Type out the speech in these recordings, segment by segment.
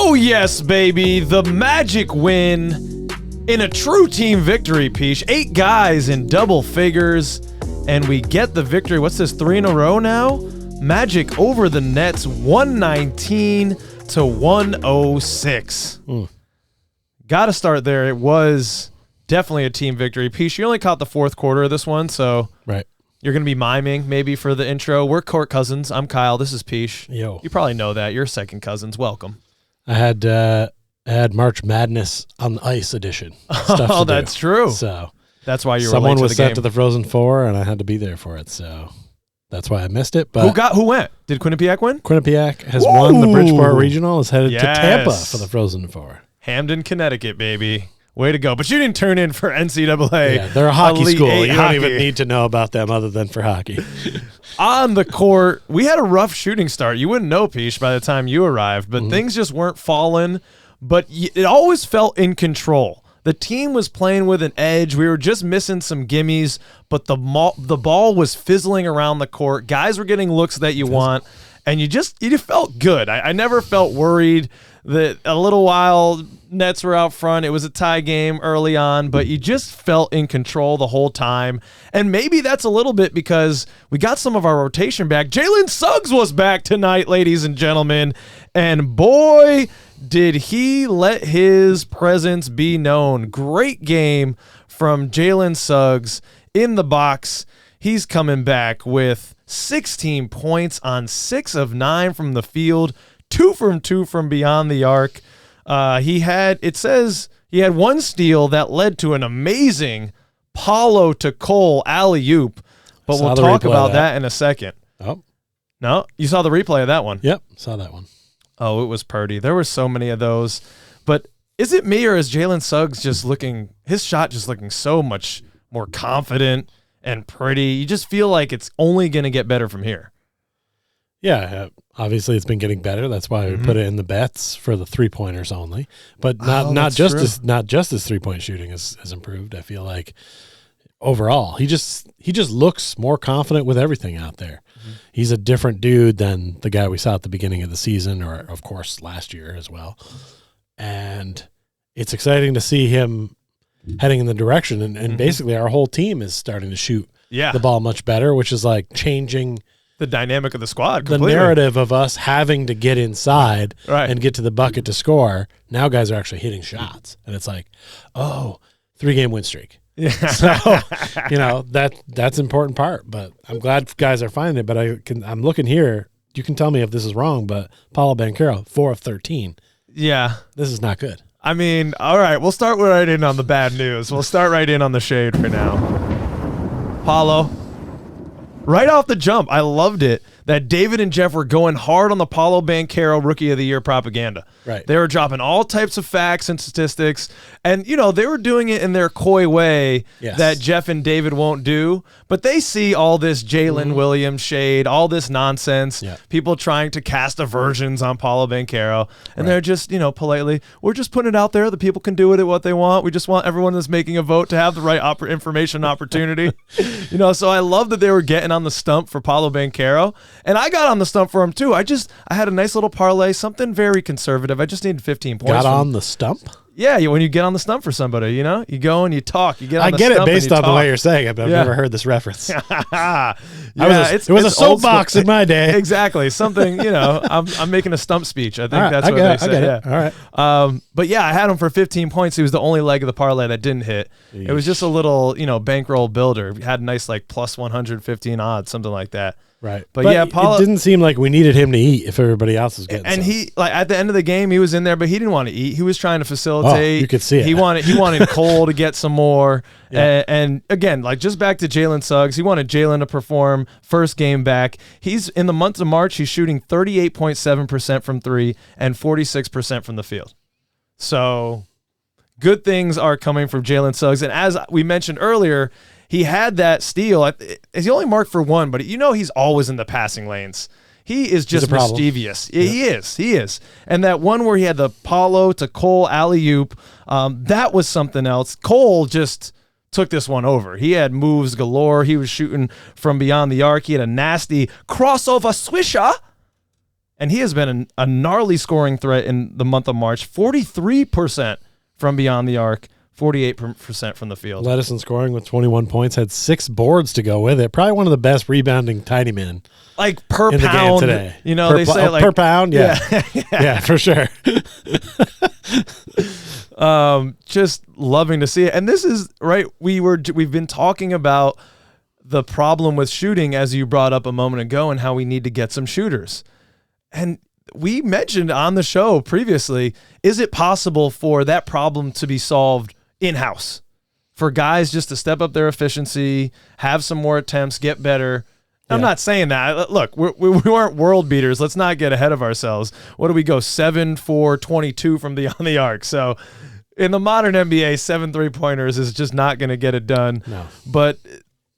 Oh, yes, baby. The Magic win in a true team victory, Pich. 8 guys in double figures, and we get the victory. What's this, 3 in a row now? Magic over the Nets, 119 to 106. Got to start there. It was definitely a team victory. Pich, you only caught the fourth quarter of this one, so right. You're going to be miming maybe for the intro. We're court cousins. I'm Kyle. This is Pich. Yo. You probably know that. You're second cousins. Welcome. I had March Madness on the ice edition. Oh, that's true. So that's why you were someone late was to the set game. to the Frozen Four, and I had to be there for it. So that's why I missed it. But who went? Did Quinnipiac win? Quinnipiac has won the Bridgeport Regional. Is headed to Tampa for the Frozen Four. Hamden, Connecticut, baby. Way to go. But you didn't turn in for NCAA. Yeah, they're a hockey school. You hockey. don't even need to know about them other than for hockey. On the court, we had a rough shooting start. You wouldn't know, Pich, by the time you arrived, but things just weren't falling. But it always felt in control. The team was playing with an edge. We were just missing some gimmies, but the ball was fizzling around the court. Guys were getting looks that you want, and you felt good. I never felt worried that a little while Nets were out front. It was a tie game early on, but you just felt in control the whole time. And maybe that's a little bit because we got some of our rotation back. Jalen Suggs was back tonight, ladies and gentlemen, and boy, did he let his presence be known. Great game from Jalen Suggs in the box. He's coming back with 16 points on 6 of 9 from the field, 2 from 2 from beyond the arc. He had 1 steal that led to an amazing Paulo to Cole alley-oop, but we'll talk about that in a second. Oh. No? You saw the replay of that one? Yep, saw that one. Oh, it was purdy. There were so many of those. But is it me or is Jalen Suggs his shot just looking so much more confident and pretty? You just feel like it's only going to get better from here. Yeah, obviously it's been getting better. That's why we put it in the bets for the 3-pointers only. But not just his 3-point shooting has improved. I feel like overall he just looks more confident with everything out there. He's a different dude than the guy we saw at the beginning of the season, or of course last year as well. And it's exciting to see him heading in the direction. And basically our whole team is starting to shoot the ball much better, which is like changing the dynamic of the squad completely. The narrative of us having to get inside and get to the bucket to score. Now guys are actually hitting shots. And it's like, 3-game win streak. Yeah. So, that's an important part. But I'm glad guys are finding it. But I'm looking here. You can tell me if this is wrong, but Paolo Banchero, 4 of 13. Yeah. This is not good. I mean, all right, we'll start right in on the bad news. We'll start right in on the shade for now. Paulo, right off the jump, I loved it that David and Jeff were going hard on the Paolo Banchero Rookie of the Year propaganda. Right. They were dropping all types of facts and statistics, and, they were doing it in their coy way that Jeff and David won't do, but they see all this Jalen Williams shade, all this nonsense, people trying to cast aversions on Paolo Banchero, and they're just, politely, we're just putting it out there. The people can do with it what they want. We just want everyone that's making a vote to have the right information and opportunity. So I love that they were getting on the stump for Paolo Banchero. And I got on the stump for him, too. I had a nice little parlay, something very conservative. I just needed 15 points. Got on the stump? Yeah, when you get on the stump for somebody, you go and you talk. You get on the stump. I get it based on the way you're saying it, but I've never heard this reference. It was a soapbox in my day. Exactly. Something, I'm making a stump speech. I think that's what they say. I get it. All right. But yeah, I had him for 15 points. He was the only leg of the parlay that didn't hit. Eesh. It was just a little, bankroll builder. We had a nice plus 115 odds, something like that. Right. But yeah, Paulo, it didn't seem like we needed him to eat if everybody else was getting and some. he at the end of the game he was in there, but he didn't want to eat. He was trying to facilitate. You could see it. He wanted Cole to get some more. Yeah. And again, just back to Jalen Suggs, he wanted Jalen to perform first game back. He's in the month of March, he's shooting 38.7% from 3 and 46% from the field. So good things are coming from Jalen Suggs. And as we mentioned earlier, he had that steal. He only marked for 1, but he's always in the passing lanes. He is just mischievous. Yeah. He is. And that one where he had the Paulo to Cole alley-oop, that was something else. Cole just took this one over. He had moves galore. He was shooting from beyond the arc. He had a nasty crossover swisher. And he has been a gnarly scoring threat in the month of March. 43% from beyond the arc, 48% from the field. Led us in scoring with 21 points, had 6 boards to go with it. Probably one of the best rebounding tiny men. Like per in pound. The game today. You know, they say like. Per pound, yeah. Yeah, for sure. Just loving to see it. And this is, right, we've been talking about the problem with shooting, as you brought up a moment ago, and how we need to get some shooters. And we mentioned on the show previously, is it possible for that problem to be solved in-house? For guys just to step up their efficiency, have some more attempts, get better. I'm not saying that. Look, we weren't world beaters. Let's not get ahead of ourselves. What do we go? 7 for 22 from beyond the arc. So in the modern NBA, 7 3-pointers is just not going to get it done. No. But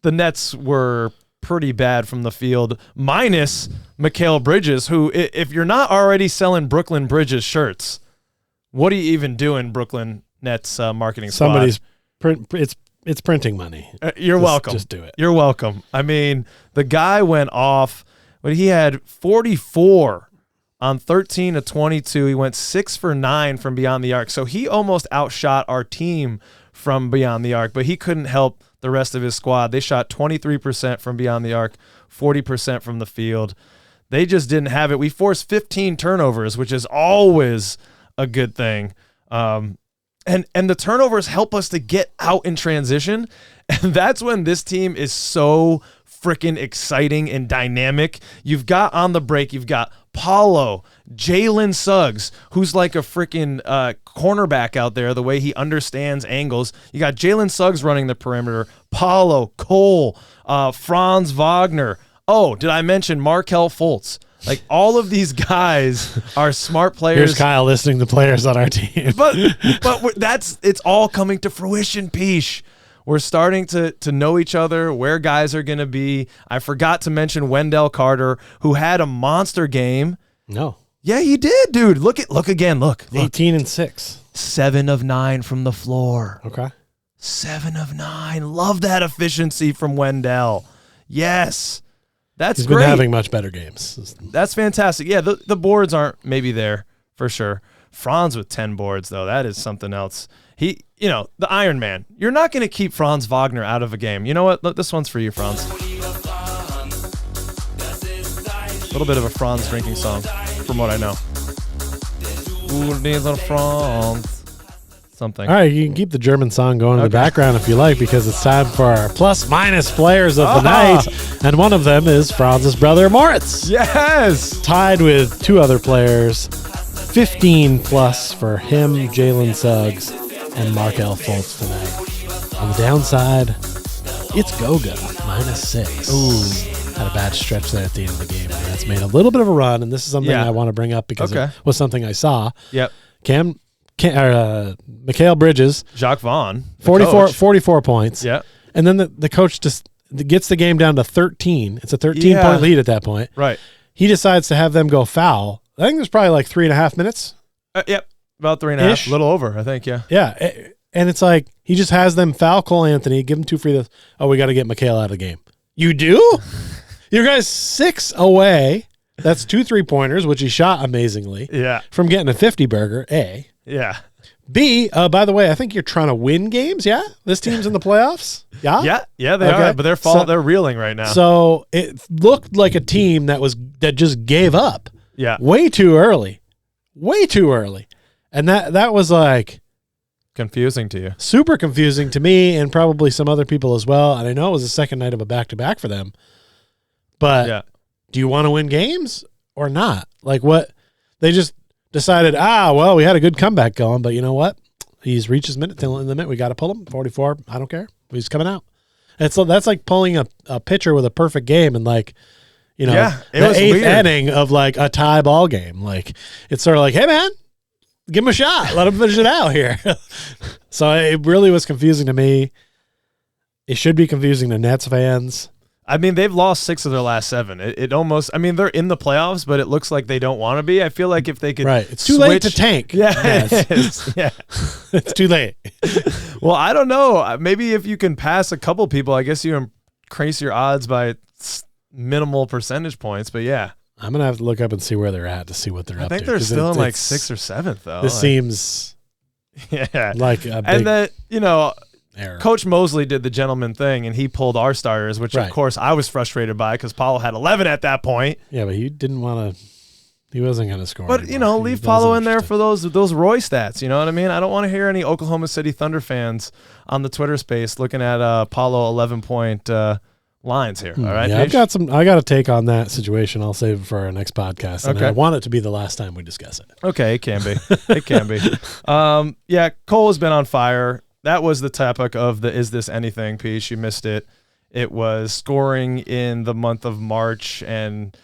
the Nets were pretty bad from the field, minus Mikal Bridges, who, if you're not already selling Brooklyn Bridges shirts, what are you even doing, Brooklyn Nets marketing squad? It's printing money. You're welcome. Just do it. You're welcome. I mean, the guy went off, but he had 44 on 13 of 22. He went 6 for 9 from beyond the arc. So he almost outshot our team from beyond the arc, but he couldn't help the rest of his squad. They shot 23% from beyond the arc, 40% from the field. They just didn't have it. We forced 15 turnovers, which is always a good thing. And the turnovers help us to get out in transition. And that's when this team is so freaking exciting and dynamic. You've got on the break, you've got Paolo, Jalen Suggs, who's like a freaking cornerback out there, the way he understands angles. You got Jalen Suggs running the perimeter, Paulo, Cole, Franz Wagner. Oh, did I mention Markelle Fultz? Like, all of these guys are smart players. Here's Kyle listing the players on our team. but it's all coming to fruition, Piche. We're starting to know each other, where guys are going to be. I forgot to mention Wendell Carter, who had a monster game. No. Yeah, he did, dude. Look again. Look. 18 and 6. 7 of 9 from the floor. Okay. 7 of 9. Love that efficiency from Wendell. Yes. He's been having much better games. That's fantastic. Yeah, the boards aren't maybe there for sure. Franz with 10 boards, though. That is something else. The Iron Man. You're not going to keep Franz Wagner out of a game. You know what? Look, this one's for you, Franz. A little bit of a Franz drinking song, from what I know. Ooh, these are Franz. Something. All right, you can keep the German song going in the background if you like, because it's time for our plus-minus players of the night, and one of them is Franz's brother, Moritz. Yes! Tied with 2 other players, 15-plus for him, Jalen Suggs, and Markelle Fultz tonight. On the downside, it's Goga, -6. Ooh. Had a bad stretch there at the end of the game, and that's made a little bit of a run, and this is something I want to bring up because it was something I saw. Yep. Mikal Bridges, Jacques Vaughn, 44 points. Yeah. And then the coach just gets the game down to 13. It's a 13-point lead at that point. Right. He decides to have them go foul. I think there's probably like 3.5 minutes. Yep. About 3.5. A little over, I think, yeah. Yeah. And it's like he just has them foul Cole Anthony, give him 2 free throws. Oh, we got to get Mikal out of the game. You do? Your guy's 6 away. That's 2 3-pointers, which he shot amazingly. Yeah. From getting a 50-burger, A. Yeah. B, by the way, I think you're trying to win games, yeah? This team's in the playoffs? Yeah? Yeah, they are, but they're reeling right now. So it looked like a team that just gave up. Yeah. Way too early. Way too early. And that was like confusing to you. Super confusing to me and probably some other people as well. And I know it was the second night of a back-to-back for them. But do you want to win games or not? Like what? They just decided, well, we had a good comeback going, but you know what? He's reached his minute limit. We got to pull him. 44. I don't care. He's coming out. That's like pulling a pitcher with a perfect game and like, the 8th inning of like a tie ball game. Like it's sort of like, hey man, give him a shot. Let him finish it out here. So it really was confusing to me. It should be confusing to Nets fans. I mean, they've lost 6 of their last 7. It almost, I mean, they're in the playoffs, but it looks like they don't want to be. I feel like if they could it's too late to tank. Yeah, it is. Yeah. It's too late. Well, I don't know. Maybe if you can pass a couple people, I guess you increase your odds by minimal percentage points, but yeah. I'm gonna have to look up and see where they're at to see what they're up to. I think they're still in like 6th or 7th though. This seems like a big and that error. Coach Mosley did the gentleman thing, and he pulled our starters, which of course I was frustrated by because Paulo had 11 at that point. Yeah, but he didn't want to. He wasn't going to score. But anymore. Leave Paulo in there for those Roy stats. You know what I mean? I don't want to hear any Oklahoma City Thunder fans on the Twitter space looking at Paulo 11-point lines here. All right, yeah, I got a take on that situation. I'll save it for our next podcast. And okay. I want it to be the last time we discuss it. Okay, it can be. It can be. Yeah, Cole has been on fire. That was the topic of the Is This Anything piece. You missed it. It was scoring in the month of March, and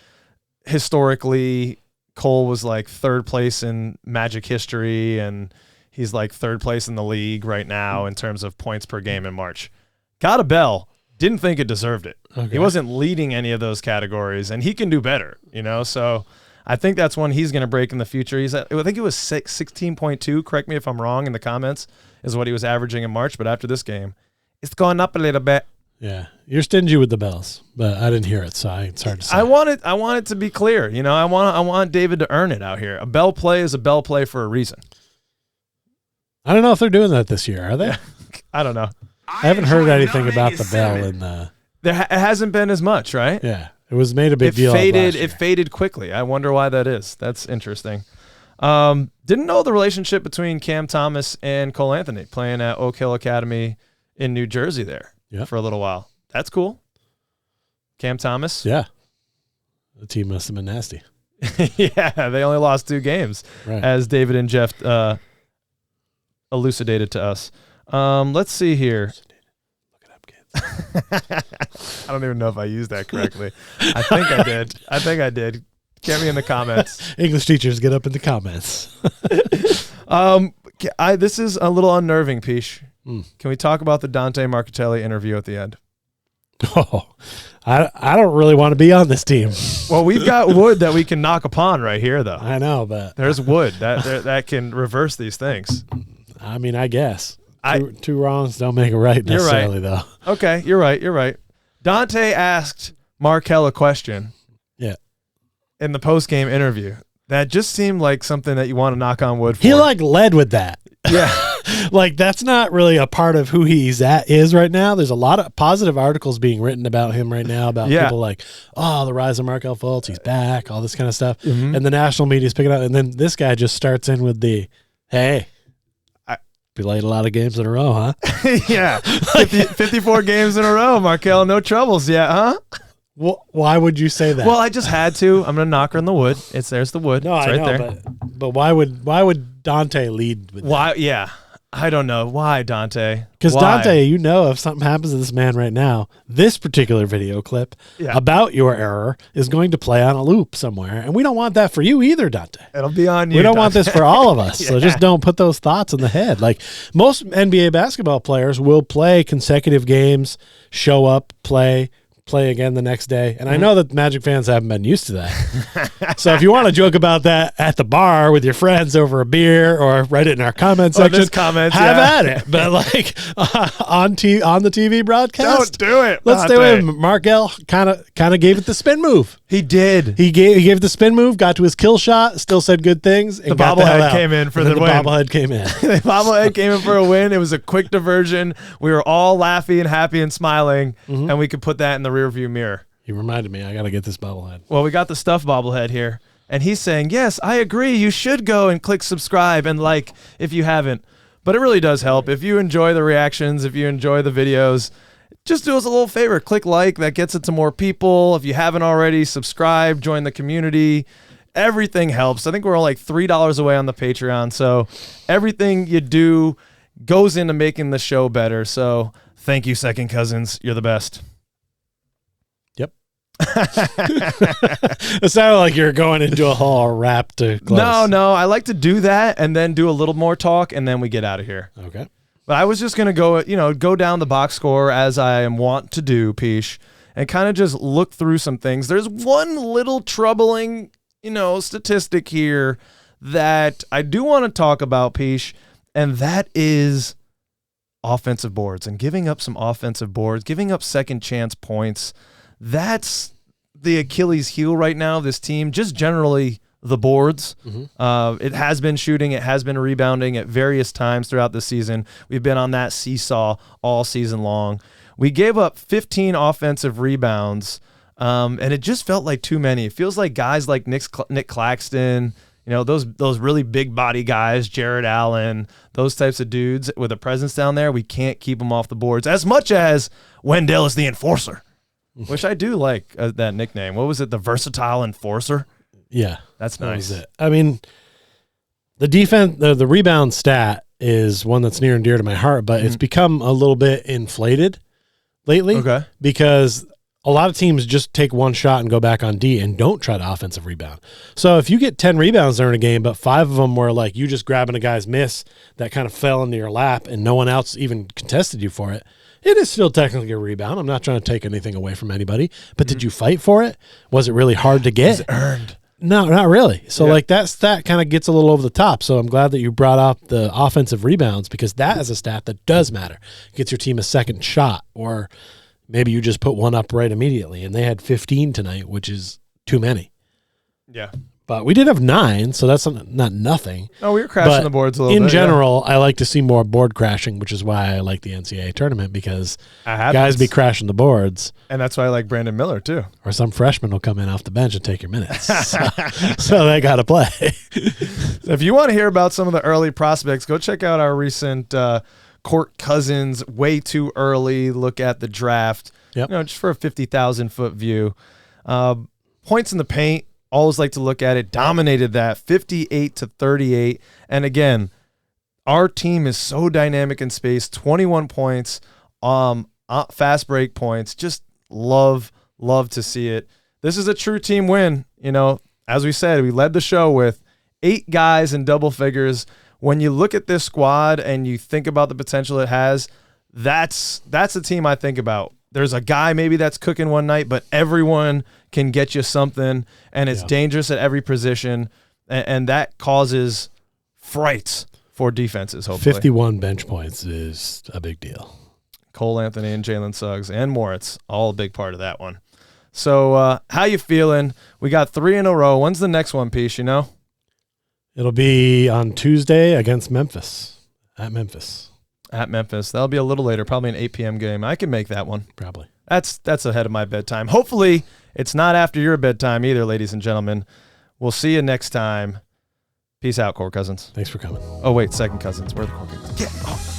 historically, Cole was like 3rd place in Magic history, and he's like 3rd place in the league right now in terms of points per game in March. Got a bell. Didn't think it deserved it. Okay. He wasn't leading any of those categories, and he can do better, So I think that's one he's going to break in the future. I think it was 16.2. Correct me if I'm wrong in the comments, is what he was averaging in March. But after this game, it's going up a little bit. Yeah, you're stingy with the bells, but I didn't hear it, so it's hard to say. I want it to be clear. I want David to earn it out here. A bell play is a bell play for a reason. I don't know if they're doing that this year, are they? Yeah. I don't know. I haven't heard anything about the bell in the. It hasn't been as much, right? Yeah, it was made a big deal. It faded quickly. I wonder why that is. That's interesting. Didn't know the relationship between Cam Thomas and Cole Anthony playing at Oak Hill Academy in New Jersey there for a little while. That's cool. Cam Thomas. Yeah. The team must have been nasty. Yeah, they only lost 2 games, as David and Jeff elucidated to us. Let's see here. Look it up, kids. I don't even know if I used that correctly. I think I did. Get me in the comments. English teachers, get up in the comments. This is a little unnerving, Pish. Can we talk about the Dante Markelle interview at the end? Oh, I don't really want to be on this team. Well, we've got wood that we can knock upon right here, though. I know, but there's wood that can reverse these things. I mean, I guess. Two wrongs don't make a right necessarily, though. Okay, you're right. Dante asked Markelle a question. Yeah. In the post-game interview. That just seemed like something that you want to knock on wood for. He led with that. Yeah. That's not really a part of who is right now. There's a lot of positive articles being written about him right now about people like, the rise of Markelle Fultz, he's back, all this kind of stuff. Mm-hmm. And the national media's picking up. And then this guy just starts in with the, hey, played a lot of games in a row, huh? Yeah. 54 games in a row, Markelle. No troubles yet, huh? Well, why would you say that? Well, I just had to. I'm gonna knock her in the wood. There's the wood. No, it's right I know, there. But why would Dante lead with that? Yeah. I don't know. Why, Dante? Because Dante, if something happens to this man right now, this particular video clip about your error is going to play on a loop somewhere. And we don't want that for you either, Dante. It'll be on you. We don't want this for all of us. So just don't put those thoughts in the head. Like most NBA basketball players will play consecutive games, show up, play again the next day. And I know that Magic fans haven't been used to that. So if you want to joke about that at the bar with your friends over a beer or write it in our comment section, have at it. But on the TV broadcast, don't do it. Let's stay away. Markelle kind of gave it the spin move. He did. He gave it the spin move, got to his kill shot, still said good things. And the bobblehead came in for the win. The bobblehead came in. The bobblehead came in for a win. It was a quick diversion. We were all laughing and happy and smiling, and we could put that in the rearview mirror. He reminded me, I got to get this bobblehead. Well, we got the stuffed bobblehead here, and he's saying, yes, I agree. You should go and click subscribe and like if you haven't. But it really does help. If you enjoy the reactions, if you enjoy the videos, just do us a little favor. Click like. That gets it to more people. If you haven't already, subscribe, join the community. Everything helps. I think we're like $3 away on the Patreon. So everything you do goes into making the show better. So thank you, Second Cousins. You're the best. Yep. It sounded like you're going into a whole rap to close. No. I like to do that and then do a little more talk, and then we get out of here. Okay. But I was just going to go down the box score as I am wont to do, Pish, and kind of just look through some things. There's one little troubling, statistic here that I do want to talk about, Pish, and that is offensive boards and giving up some offensive boards, giving up second chance points. That's the Achilles heel right now of this team, just generally the boards. It has been shooting. It has been rebounding at various times throughout the season. We've been on that seesaw all season long. We gave up 15 offensive rebounds, and it just felt like too many. It feels like guys like Nick Claxton, those really big body guys, Jared Allen, those types of dudes with a presence down there, we can't keep them off the boards as much as Wendell is the enforcer, which I do like that nickname. What was it? The versatile enforcer? Yeah. That's nice. That was it. I mean, the defense, the rebound stat is one that's near and dear to my heart, but it's become a little bit inflated lately because a lot of teams just take one shot and go back on D and don't try to offensive rebound. So if you get 10 rebounds during a game, but 5 of them were like you just grabbing a guy's miss that kind of fell into your lap and no one else even contested you for it, it is still technically a rebound. I'm not trying to take anything away from anybody, but did you fight for it? Was it really hard to get? Was it earned? No, not really. So that stat kind of gets a little over the top. So I'm glad that you brought up the offensive rebounds because that is a stat that does matter. It gets your team a second shot, or maybe you just put one up right immediately, and they had 15 tonight, which is too many. Yeah. But we did have 9, so that's not nothing. Oh, we were crashing the boards a little bit. In general, I like to see more board crashing, which is why I like the NCAA tournament, because guys be crashing the boards. And that's why I like Brandon Miller, too. Or some freshman will come in off the bench and take your minutes. So they got to play. So if you want to hear about some of the early prospects, go check out our recent Court Cousins way too early look at the draft. Yep. Just for a 50,000-foot view. Points in the paint. Always like to look at it. Dominated that 58-38. And again, our team is so dynamic in space. 21 points, fast break points. Just love to see it. This is a true team win. As we said, we led the show with 8 guys in double figures. When you look at this squad and you think about the potential it has, that's the team I think about. There's a guy maybe that's cooking one night, but everyone can get you something, and it's dangerous at every position, and that causes frights for defenses, hopefully. 51 bench points is a big deal. Cole Anthony and Jalen Suggs and Moritz, all a big part of that one. So how you feeling? We got 3 in a row. When's the next one, Pish, It'll be on Tuesday against Memphis, at Memphis. At Memphis. That'll be a little later, probably an 8 p.m. game. I can make that one. Probably. That's ahead of my bedtime. Hopefully, it's not after your bedtime either, ladies and gentlemen. We'll see you next time. Peace out, Court Cousins. Thanks for coming. Oh, wait, second cousins. We're the Court Cousins.